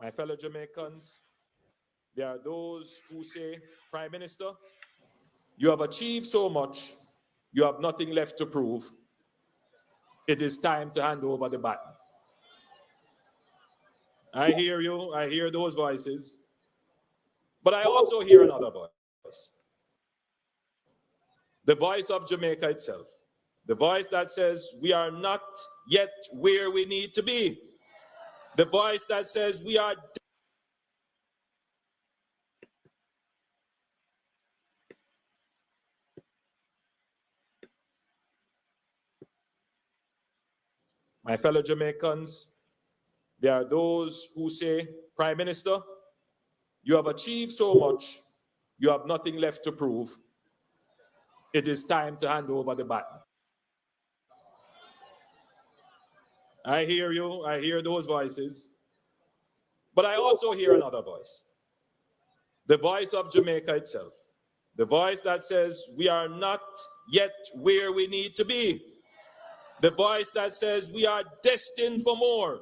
My fellow Jamaicans, there are those who say, Prime Minister, you have achieved so much, you have nothing left to prove. It is time to hand over the baton. I hear you, I hear those voices, but I also hear another voice. The voice of Jamaica itself. The voice that says we are not yet where we need to be. The voice that says we are My fellow Jamaicans, there are those who say, Prime Minister, you have achieved so much, you have nothing left to prove. It is time to hand over the baton. I hear you, I hear those voices, but I also hear another voice. The voice of Jamaica itself. The voice that says we are not yet where we need to be. The voice that says we are destined for more.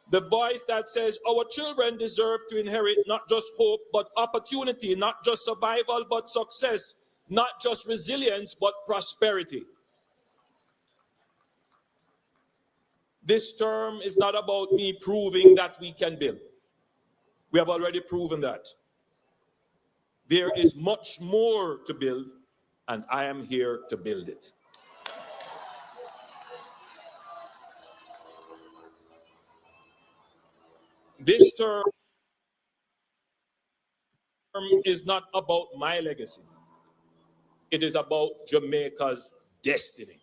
The voice that says our children deserve to inherit not just hope, but opportunity, not just survival, but success, not just resilience, but prosperity. This term is not about me proving that we can build. We have already proven that. There is much more to build, and I am here to build it. This term is not about my legacy. It is about Jamaica's destiny.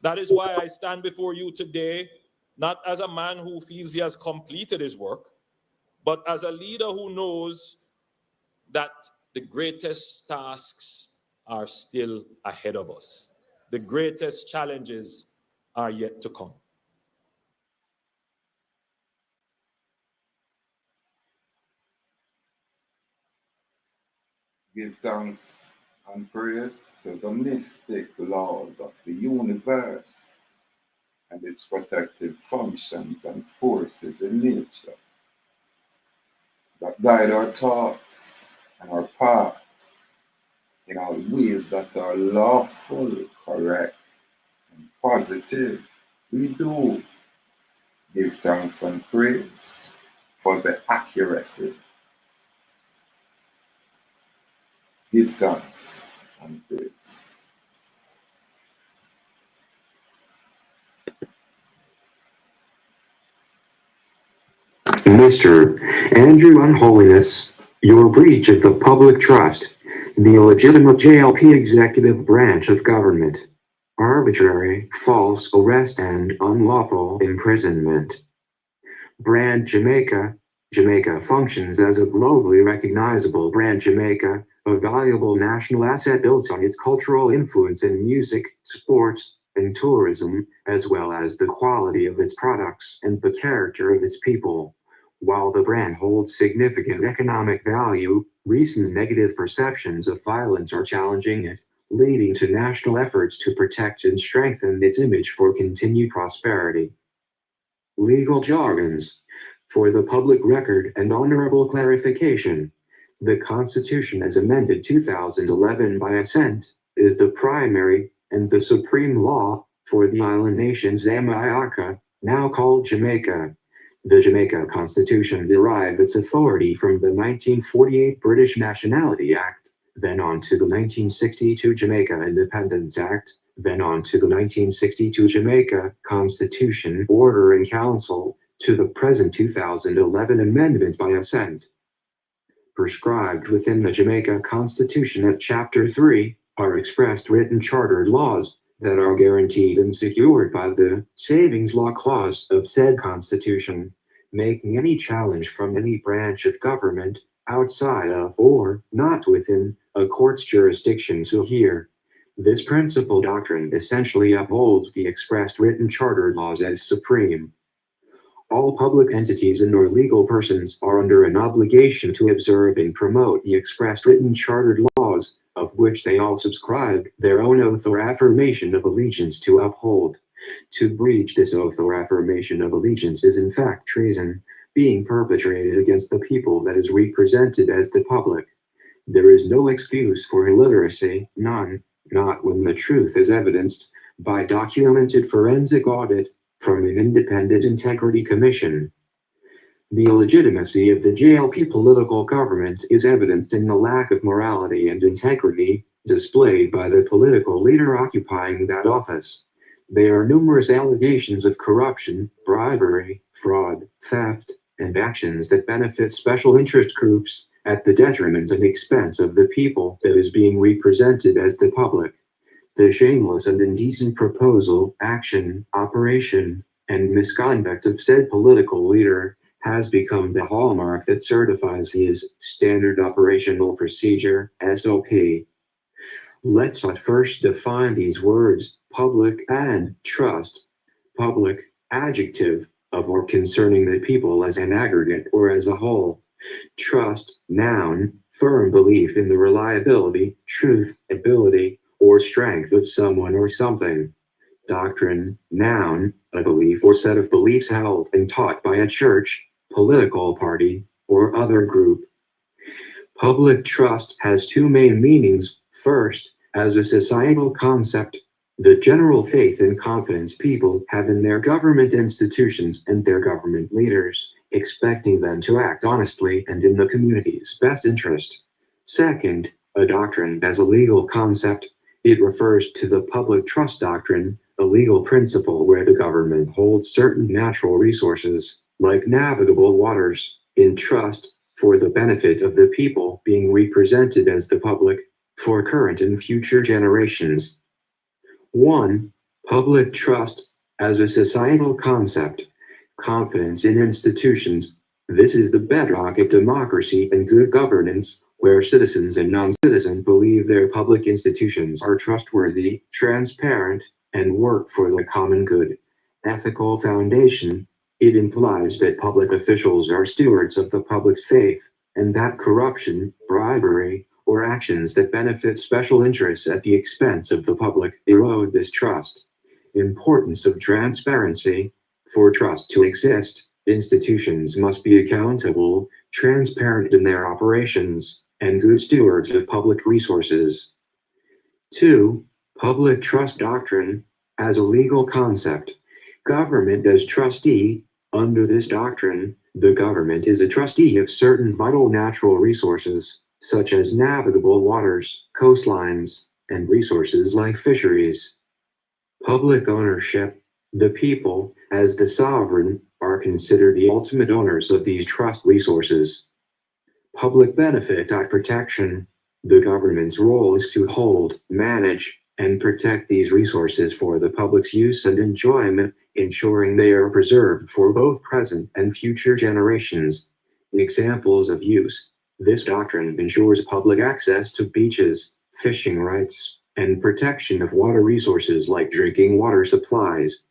That is why I stand before you today, not as a man who feels he has completed his work, but as a leader who knows that the greatest tasks are still ahead of us. The greatest challenges are yet to come. Give thanks and praise to the mystic laws of the universe and its protective functions and forces in nature that guide our thoughts and our paths in all ways that are lawful, correct, and positive. We do give thanks and praise for the accuracy. Give thanks and praise. Mr. Anju Unholiness, your breach of the public trust, the illegitimate JLP executive branch of government, arbitrary, false arrest and unlawful imprisonment. Brand Jamaica. Jamaica functions as a globally recognizable brand Jamaica, a valuable national asset built on its cultural influence in music, sports, and tourism, as well as the quality of its products and the character of its people. While the brand holds significant economic value, recent negative perceptions of violence are challenging it, leading to national efforts to protect and strengthen its image for continued prosperity. Legal jargons. For the public record and honorable clarification, the Constitution as amended 2011 by assent is the primary and the supreme law for the island nation Jamaica, now called Jamaica. The Jamaica Constitution derived its authority from the 1948 British Nationality Act, then on to the 1962 Jamaica Independence Act, then on to the 1962 Jamaica Constitution Order in Council, to the present 2011 amendment by assent. Prescribed within the Jamaica Constitution at Chapter 3 are expressed written chartered laws that are guaranteed and secured by the Savings Law Clause of said Constitution, making any challenge from any branch of government outside of or not within a court's jurisdiction to hear. This principal doctrine essentially upholds the expressed written chartered laws as supreme. All public entities and or legal persons are under an obligation to observe and promote the expressed written chartered laws, of which they all subscribe their own oath or affirmation of allegiance to uphold, To breach this oath or affirmation of allegiance is in fact treason, being perpetrated against the people that is represented as the public. There is no excuse for illiteracy, none, not when the truth is evidenced by documented forensic audit from an independent integrity commission. The illegitimacy of the JLP political government is evidenced in the lack of morality and integrity displayed by the political leader occupying that office. There are numerous allegations of corruption, bribery, fraud, theft, and actions that benefit special interest groups at the detriment and expense of the people that is being represented as the public. The shameless and indecent proposal, action, operation, and misconduct of said political leader has become the hallmark that certifies his standard operational procedure, SOP. Let's first define these words, public and trust. Public, adjective, of or concerning the people as an aggregate or as a whole. Trust, noun, firm belief in the reliability, truth, ability, or strength of someone or something. Doctrine, noun, a belief or set of beliefs held and taught by a church, political party, or other group. Public trust has two main meanings. First, as a societal concept, the general faith and confidence people have in their government institutions and their government leaders, expecting them to act honestly and in the community's best interest. Second, a doctrine as a legal concept. It refers to the public trust doctrine, a legal principle where the government holds certain natural resources, like navigable waters, in trust for the benefit of the people being represented as the public, for current and future generations. 1. Public trust as a societal concept. Confidence in institutions. This is the bedrock of democracy and good governance, where citizens and non-citizens believe their public institutions are trustworthy, transparent, and work for the common good. Ethical foundation. It implies that public officials are stewards of the public's faith, and that corruption, bribery, or actions that benefit special interests at the expense of the public erode this trust. Importance of transparency. For trust to exist, institutions must be accountable, transparent in their operations, and good stewards of public resources. 2. Public trust doctrine as a legal concept. Government as trustee. Under this doctrine, the government is a trustee of certain vital natural resources, such as navigable waters, coastlines, and resources like fisheries. Public ownership. The people, as the sovereign, are considered the ultimate owners of these trust resources. Public benefit and protection. The government's role is to hold, manage, and protect these resources for the public's use and enjoyment, ensuring they are preserved for both present and future generations. Examples of use. This doctrine ensures public access to beaches, fishing rights, and protection of water resources like drinking water supplies.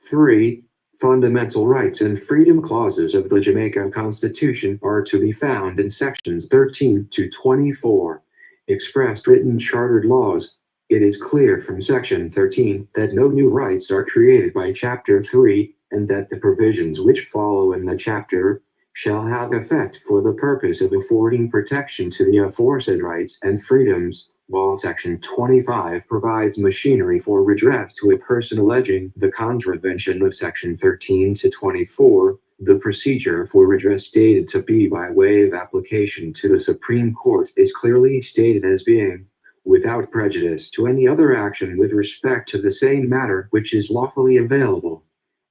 3. Fundamental rights and freedom clauses of the Jamaica Constitution are to be found in sections 13 to 24. Expressed written chartered laws. It is clear from section 13 that no new rights are created by chapter 3, and that the provisions which follow in the chapter shall have effect for the purpose of affording protection to the aforesaid rights and freedoms, while section 25 provides machinery for redress to a person alleging the contravention of section 13 to 24, the procedure for redress stated to be by way of application to the Supreme Court is clearly stated as being without prejudice to any other action with respect to the same matter which is lawfully available.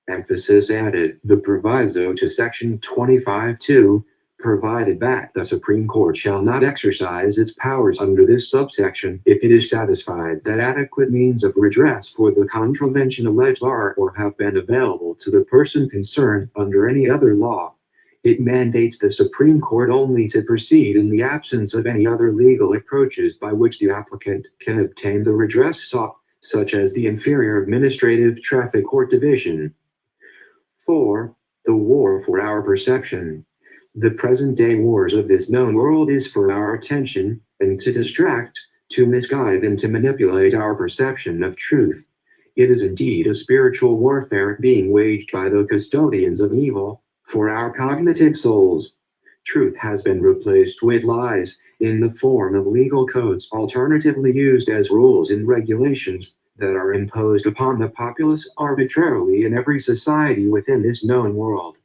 Emphasis added. The proviso to section 25(2), provided that the Supreme Court shall not exercise its powers under this subsection if it is satisfied that adequate means of redress for the contravention alleged are or have been available to the person concerned under any other law. It mandates the Supreme Court only to proceed in the absence of any other legal approaches by which the applicant can obtain the redress sought, such as the Inferior Administrative Traffic Court Division. 4. The war for our perception. The present-day wars of this known world is for our attention, and to distract, to misguide, and to manipulate our perception of truth. It is indeed a spiritual warfare being waged by the custodians of evil for our cognitive souls. Truth has been replaced with lies in the form of legal codes, alternatively used as rules and regulations that are imposed upon the populace arbitrarily in every society within this known world.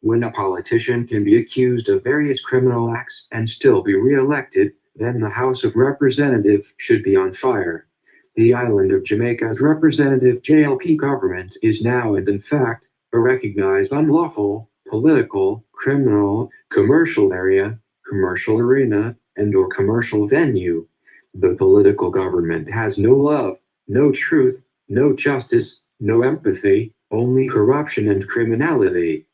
When a politician can be accused of various criminal acts and still be re-elected, then the House of Representatives should be on fire. The island of Jamaica's representative JLP government is now and in fact a recognized unlawful, political, criminal, commercial area, commercial arena, and/or commercial venue. The political government has no love, no truth, no justice, no empathy, only corruption and criminality.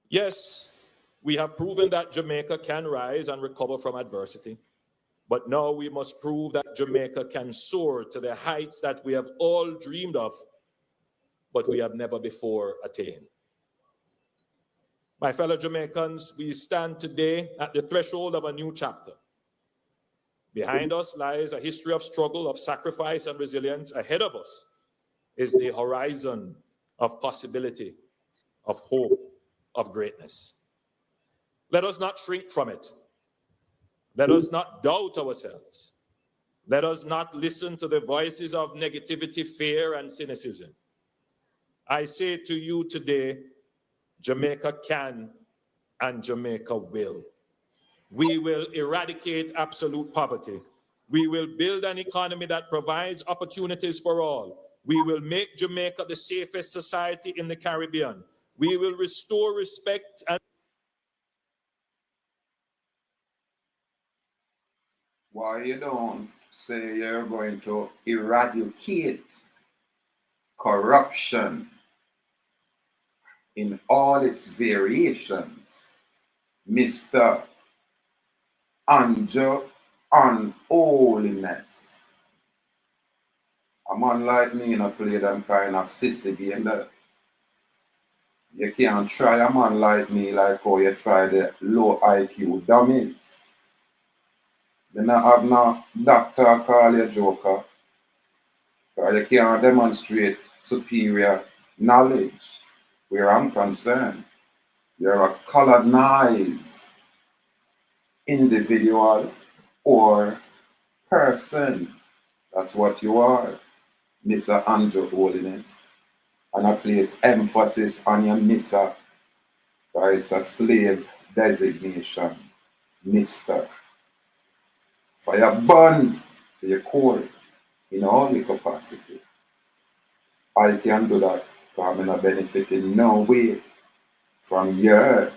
Yes, we have proven that Jamaica can rise and recover from adversity. But now we must prove that Jamaica can soar to the heights that we have all dreamed of, but we have never before attained. My fellow Jamaicans, we stand today at the threshold of a new chapter. Behind us lies a history of struggle, of sacrifice, and resilience. Ahead of us is the horizon of possibility, of hope, of greatness. Let us not shrink from it. Let us not doubt ourselves. Let us not listen to the voices of negativity, fear, and cynicism. I say to you today, Jamaica can and Jamaica will. We will eradicate absolute poverty. We will build an economy that provides opportunities for all. We will make Jamaica the safest society in the Caribbean. We will restore respect and Why you don't say you're going to eradicate corruption in all its variations, Mr. Anju, Unholiness? A man like me, play them kind of sissy game that you can't try a man like me like how you try the low IQ dummies. You not have no doctor call you joker, because you can't demonstrate superior knowledge. Where I'm concerned, you're a colonized individual or person. That's what you are, Mr. Anju Holiness. And I place emphasis on your Mr. because it's a slave designation, Mr. For your bun to your core in all your capacity. I can do that because I'm not benefiting no way from your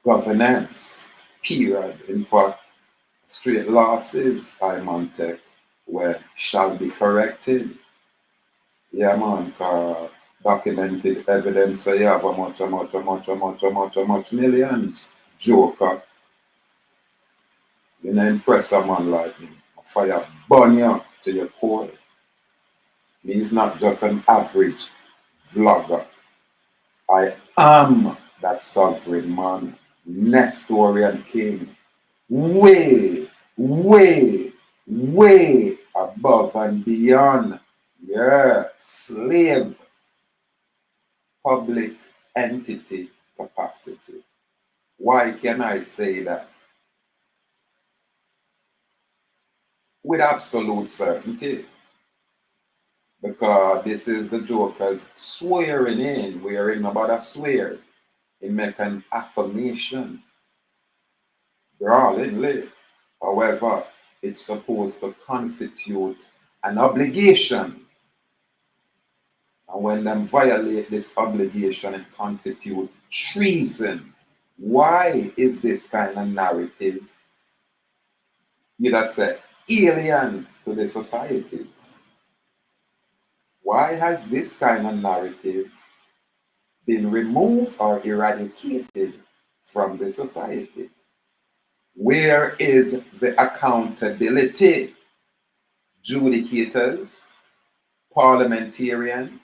governance, period. In fact, straight losses I'm on tech where shall be corrected. Yeah, man, because documented evidence say you have a much millions. Joker, you know, impress a man like me. A fire burn you to your core. He's not just an average vlogger. I am that sovereign man, Nestorian king, way, way, way above and beyond your slave public entity capacity. Why can I say that? With absolute certainty. Because this is the Joker's swearing in. We are in about a swear. He make an affirmation. Brawlingly. However, it's supposed to constitute an obligation. And when them violate this obligation, it constitutes treason. Why is this kind of narrative, you'd have said, alien to the societies? Why has this kind of narrative been removed or eradicated from the society? Where is the accountability? Judicators, parliamentarian,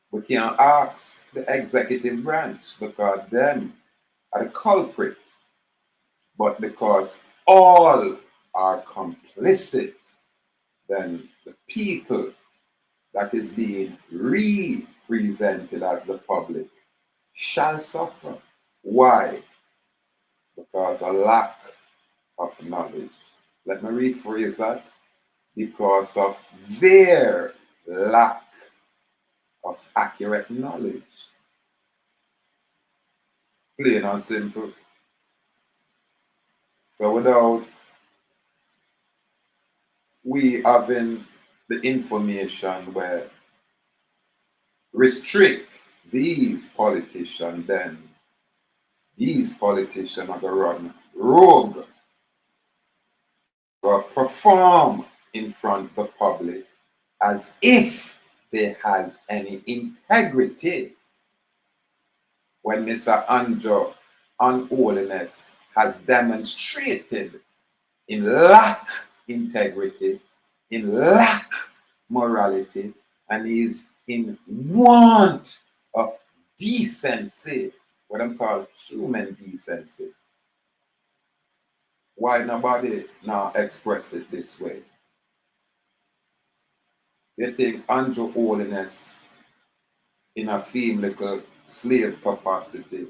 we can't ask the executive branch because them are the culprit, but because all are complicit, then the people that is being represented as the public shall suffer. Why? Because a lack of knowledge. Let me rephrase that. Because of their lack of accurate knowledge. Plain and simple. So without we having the information where restrict these politicians, then these politicians are going to run rogue or perform in front of the public as if they has any integrity. When Mr. Anju, Unholiness, has demonstrated in lack integrity, in lack morality, and is in want of decency, what I'm calling human decency. Why nobody now express it this way? They think Anju Holiness in a female slave capacity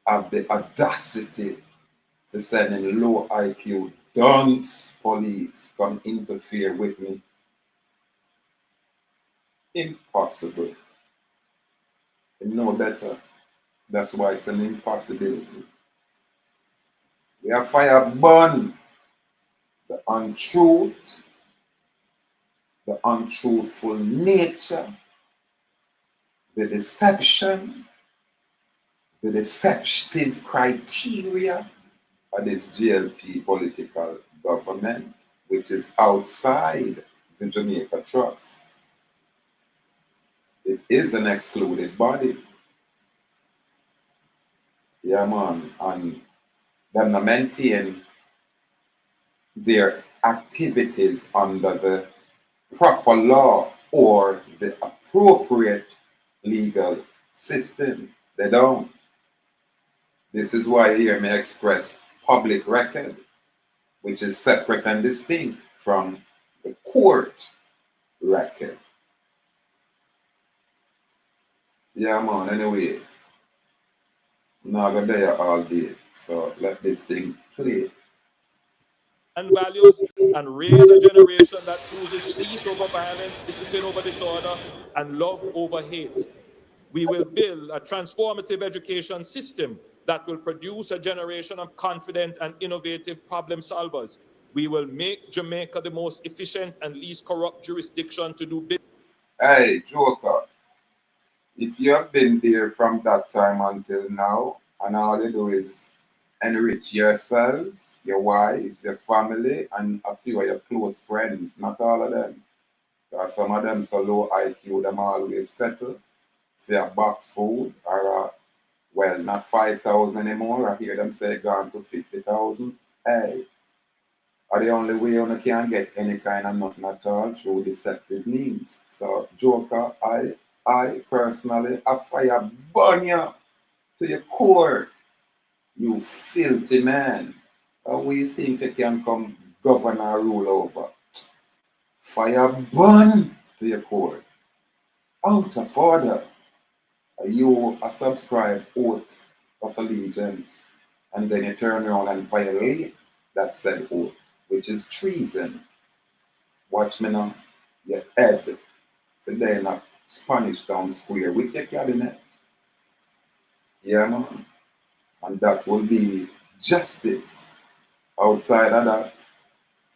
have the audacity for sending low IQ dunce police come interfere with me. Impossible. You know better. That's why it's an impossibility. We have fire burn the untruth, the untruthful nature, the deception, the deceptive criteria of this JLP political government, which is outside the Jamaica Trust. It is an excluded body. Yeah, man. And them maintain their activities under the proper law or the appropriate legal system. They don't. This is why you hear me express public record, which is separate and distinct from the court record. Yeah, man, anyway. I'm not gonna there all day, so let this thing play. And values and raise a generation that chooses peace over violence, discipline over disorder, and love over hate. We will build a transformative education system that will produce a generation of confident and innovative problem solvers. We will make Jamaica the most efficient and least corrupt jurisdiction to do business. Hey, Joker, if you have been there from that time until now, and all you do is enrich yourselves, your wives, your family, and a few of your close friends, not all of them. Because some of them so low IQ, them always settle for a box food or well, not 5,000 anymore. I hear them say gone to 50,000. Hey, are the only way you can get any kind of nothing at all through deceptive means. So, Joker, I personally, I fire burn you to your core, you filthy man. How will you think you can come govern or rule over? Fire burn to your core. Out of order. You a subscribe oath of allegiance, and then you turn around and violate that said oath, which is treason. Watch me now. Your head for there in a Spanish Town Square with your cabinet. Yeah, man. And that will be justice. Outside of that,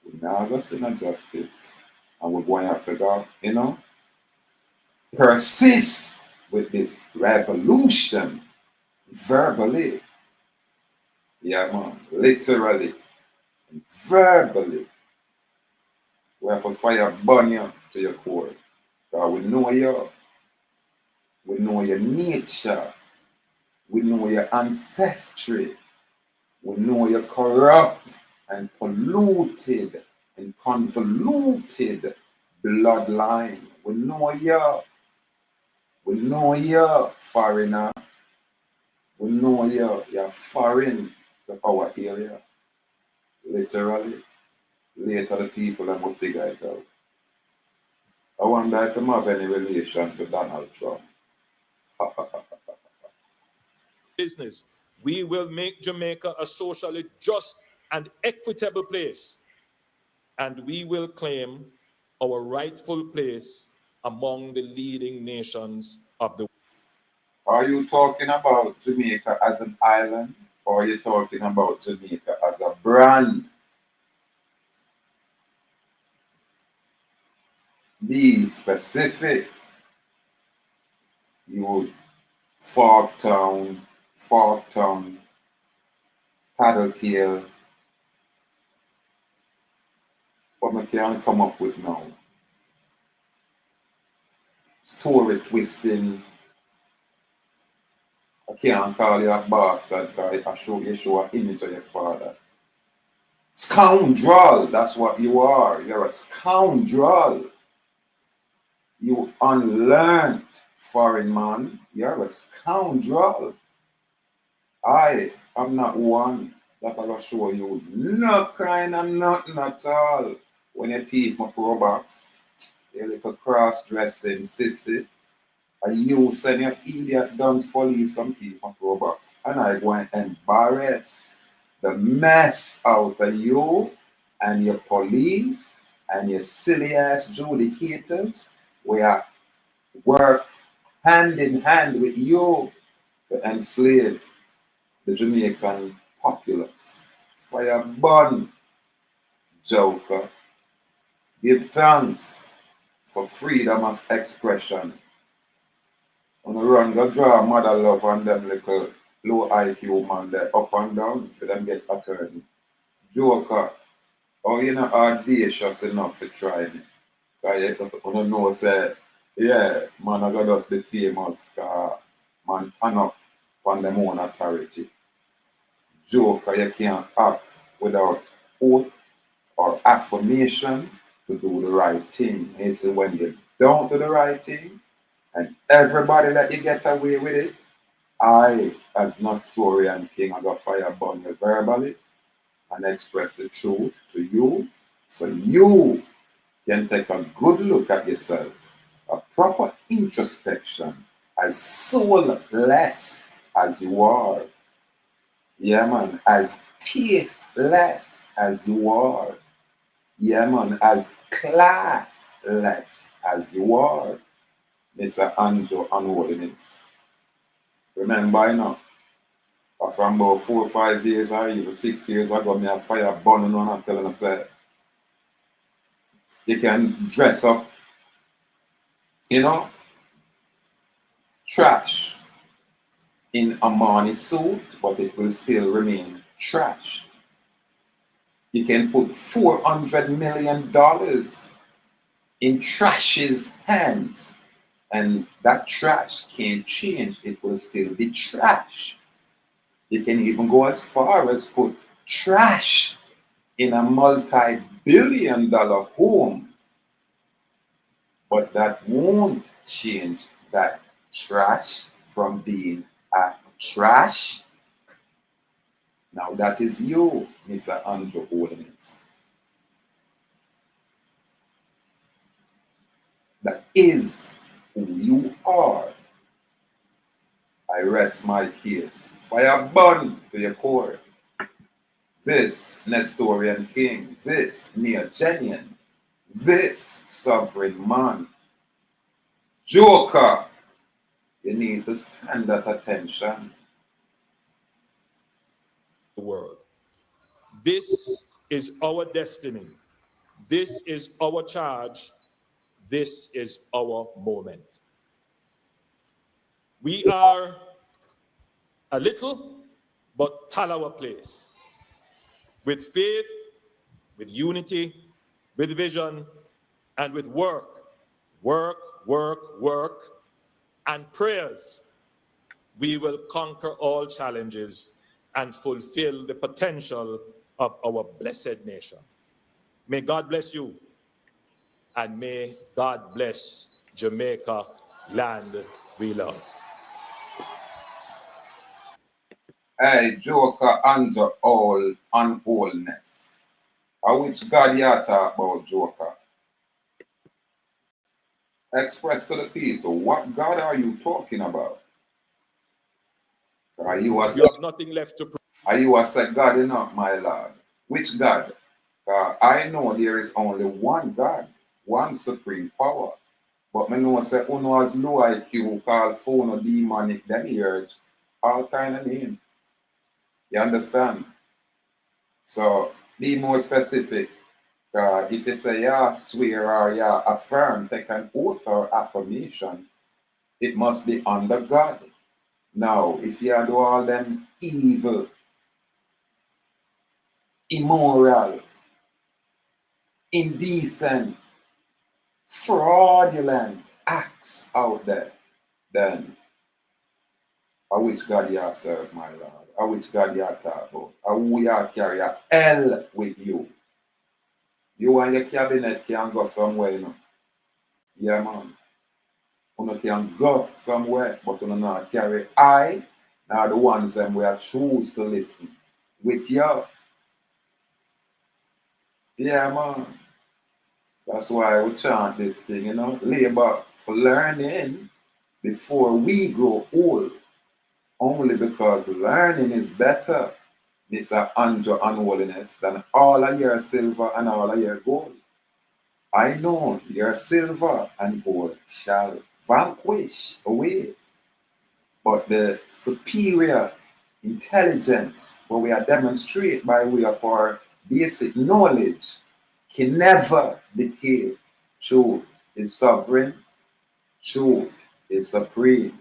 we're not going to see no justice. And we're going to figure, persist with this revolution verbally. Yeah, man. Literally. And verbally. We have to fire burn you to your core. Because we know you. We know your nature. We know your ancestry. We know you're corrupt and polluted and convoluted bloodline. We know you. We know you, foreigner. We know you're foreign to our area. Literally. Later the people that will figure it out. I wonder if you have any relation to Donald Trump. Business. We will make Jamaica a socially just and equitable place. And we will claim our rightful place among the leading nations of the world. Are you talking about Jamaica as an island, or are you talking about Jamaica as a brand? Be specific. You Forktown, Tattletale, what I can come up with now. Story twisting. I can't call you a bastard because you show an image of your father. Scoundrel, that's what you are. You're a scoundrel. You unlearned foreign man. You're a scoundrel. I am not one that I will show you no crying and nothing at all. When you teeth my pro box, you little cross-dressing sissy. And you send your idiot dunce police come teeth my pro box. And I go and embarrass the mess out of you and your police and your silly ass judicators. We are work hand in hand with you to enslave the Jamaican populace. Fire burn, Joker. Give thanks for freedom of expression. On the run, go draw mother love on them little low IQ man there up and down for them get attorney. Joker, oh you know audacious enough to try me. Cause you don't know say, yeah, man I gotta just be famous cause man hand up on them own authority. Joker, you can't act without oath or affirmation to do the right thing. And so when you don't do the right thing and everybody let you get away with it, I, as Nestorian King, I got fire burn you verbally and express the truth to you so you can take a good look at yourself, a proper introspection, as soulless as you are. Yeah, man, as tasteless as you are. Yeah, man, as classless as you are. Mr. Anju, Unholiness. Remember, you know, from about 4 or 5 years or even 6 years ago, me a fire burning on and telling us that you can dress up, you know, trash in a money suit, but it will still remain trash. You can put $400 million in trash's hands, and that trash can't change. It will still be trash. You can even go as far as put trash in a multi-billion-dollar home, but that won't change that trash from being a trash. Now that is you, Mr. Unholiness. That is who you are. I rest my case. Fire burn to your core. This Nestorian king, this Neogenian, this sovereign man. Joker, you need to stand at attention. The world. This is our destiny. This is our charge. This is our moment. We are a little but Talawa place with faith, with unity, with vision, and with work, and prayers. We will conquer all challenges and fulfill the potential of our blessed nation. May God bless you, and may God bless Jamaica, land we love. Hey, Joker under all unholiness. Which God you talk about, Joker? Express to the people, what God are you talking about? Are you a You have nothing left to prove. Are you a say God enough, my Lord? Which God? I know there is only one God, one supreme power. But me know say uno has low IQ, call phone or demonic, then he urge all kind of name. You understand? So be more specific. If you say yeah, swear or yeah, affirm, take an oath or affirmation, it must be under God. Now, if you do all them evil, immoral, indecent, fraudulent acts out there, then which God you serve, my Lord? Which God you talk about? Who you carry a hell with you? You and your cabinet can go somewhere, you know. Yeah, man. You can go somewhere, but you not carry I. Now the ones them we choose to listen with you. Yeah, man. That's why we chant this thing, you know. Labor for learning before we grow old. Only because learning is better, Mr. Anju Unholiness, than all of your silver and all of your gold. I know your silver and gold shall vanquish away, but the superior intelligence, what we are demonstrate by way of our basic knowledge, can never decay. Truth is sovereign, truth is supreme.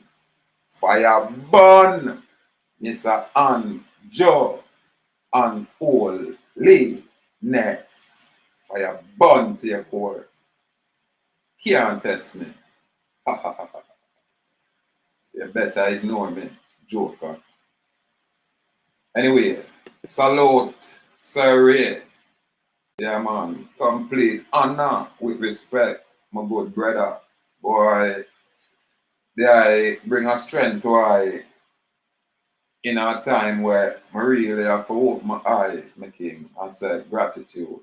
Fire burn, Mr. Anju Unholiness. Fire burn to your core. Can't test me. You better ignore me, Joker. Anyway, salute, Sir Ray. Yeah, man. Complete honor with respect, my good brother. Boy, they bring a strength to I in a time where I really have to open my eye, my king, and say gratitude.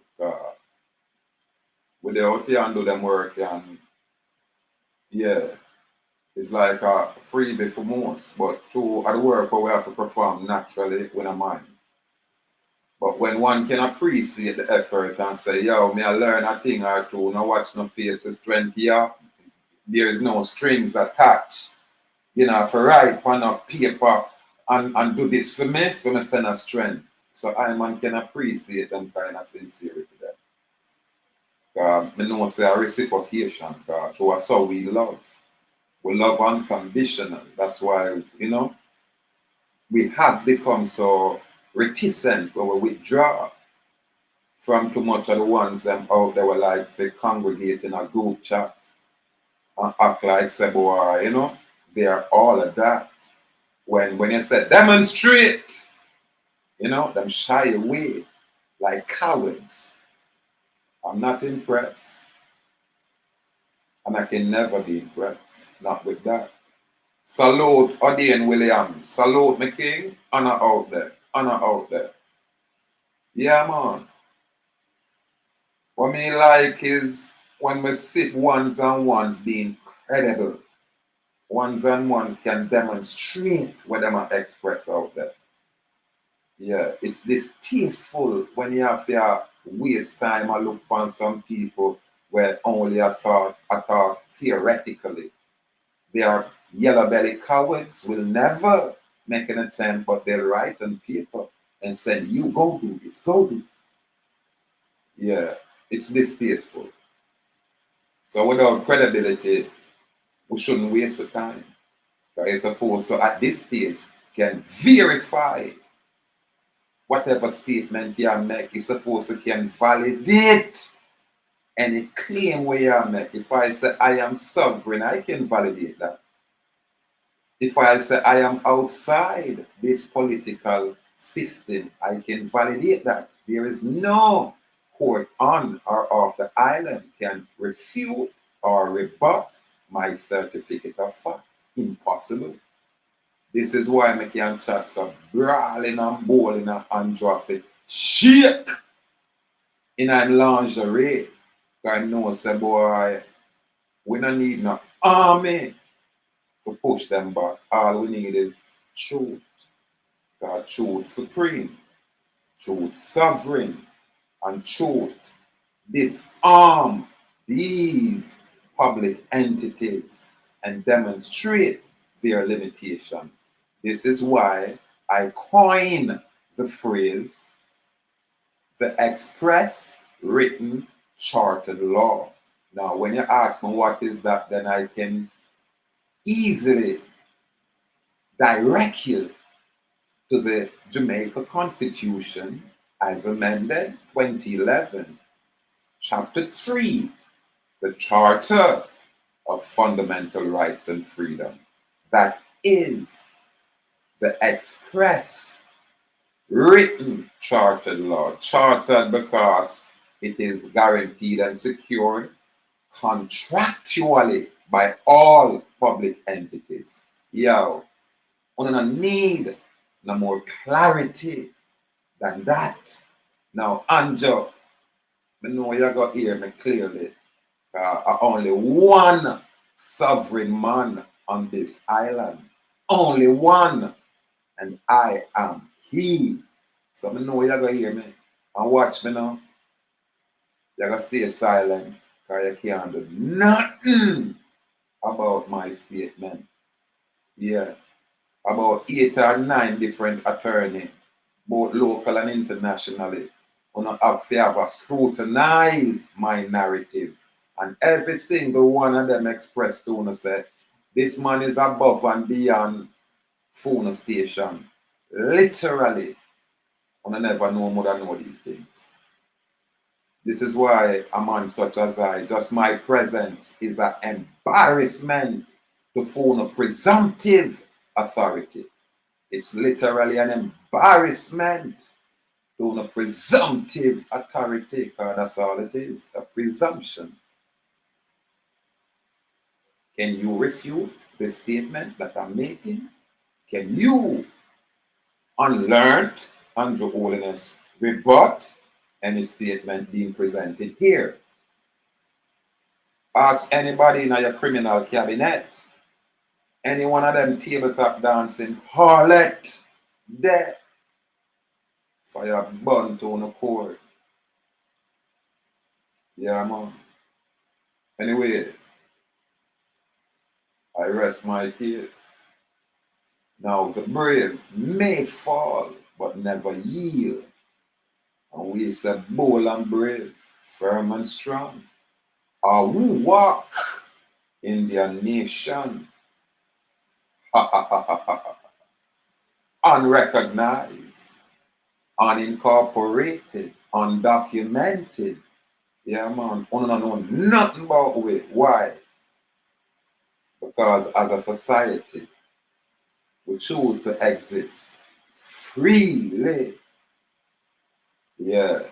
We there out here and do them work, and yeah, it's like a freebie for most, but through the work we have to perform naturally with a mind. But when one can appreciate the effort and say, yo, may I learn a thing or two, no watch no faces 20 years, there is no strings attached. You know, if I write on a paper and do this for me send a strength. So I man can appreciate them kind of sincerity there. I know say a reciprocation, through us how we love. We love unconditional. That's why, you know, we have become so reticent when we withdraw from too much of the ones out there were like they congregate in a group chat and act like say, boy, you know, they are all of that. When you say demonstrate, you know, them shy away like cowards. I'm not impressed. And I can never be impressed. Not with that. Salute Odin Williams. Salute my king. Honor out there. Honor out there. Yeah, man. What me like is when we sit ones on ones being credible. Ones on ones can demonstrate what them are express out there. Yeah, it's distasteful when you have to waste time or look on some people where only I thought theoretically. They are yellow belly cowards, will never make an attempt, but they'll write on paper and send you go do this, go do. Yeah, it's distasteful. So without credibility, we shouldn't waste the time. Because you're supposed to, at this stage, can verify whatever statement you make. You're supposed to can validate any claim where you make. If I say I am sovereign, I can validate that. If I say I am outside this political system, I can validate that. There is no court on or off the island can refute or rebut my certificate of fact. Impossible. This is why I can chat some brawling and bowling and hand traffic. Shake in a lingerie. I know, say, boy, we don't need no army to push them back. All we need is truth. God, truth supreme, truth sovereign, and truth disarm these public entities and demonstrate their limitation. This is why I coin the phrase the express written chartered law. Now, when you ask me what is that, then I can easily direct you to the Jamaica Constitution as amended 2011, Chapter 3, the Charter of Fundamental Rights and Freedom. That is the express written chartered law. Chartered because it is guaranteed and secured contractually by all public entities. Yo, we don't need no more clarity than that. Now, Anju, I know you got to hear me clearly. Only one sovereign man on this island. Only one. And I am he. So I know you got to hear me. And watch me now. You got to stay silent because you can't do nothing about my statement. Yeah. About 8 or 9 different attorneys, both local and internationally, who have to scrutinize my narrative. And every single one of them expressed to us say, this man is above and beyond phone station. Literally. And I never know more than know these things. This is why a man such as I, just my presence is an embarrassment to phone a presumptive authority. It's literally an embarrassment to a presumptive authority, because that's all it is, a presumption. Can you refute the statement that I'm making? Can you, unlearned, Unholiness, rebut any statement being presented here? Ask anybody in your criminal cabinet, any one of them tabletop dancing harlot there, fire burn to the core. Yeah, man. Anyway, I rest my case. Now, the brave may fall, but never yield. And we say bold and brave, firm and strong. Or we walk in their nation, unrecognized, unincorporated, undocumented. Yeah, man. We don't know nothing about it. Why? Because as a society, we choose to exist freely. Yeah.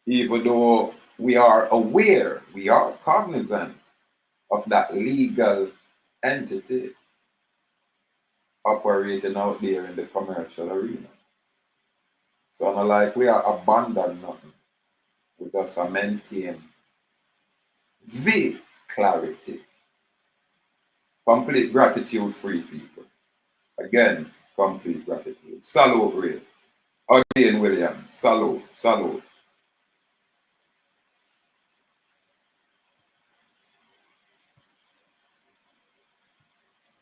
Even though we are aware, we are cognizant of that legal entity operating out there in the commercial arena. So not like we are abandoned nothing. We just maintain the clarity. Complete gratitude, free people. Again, complete gratitude. Salute, Ray. Again, William. Salute, salute.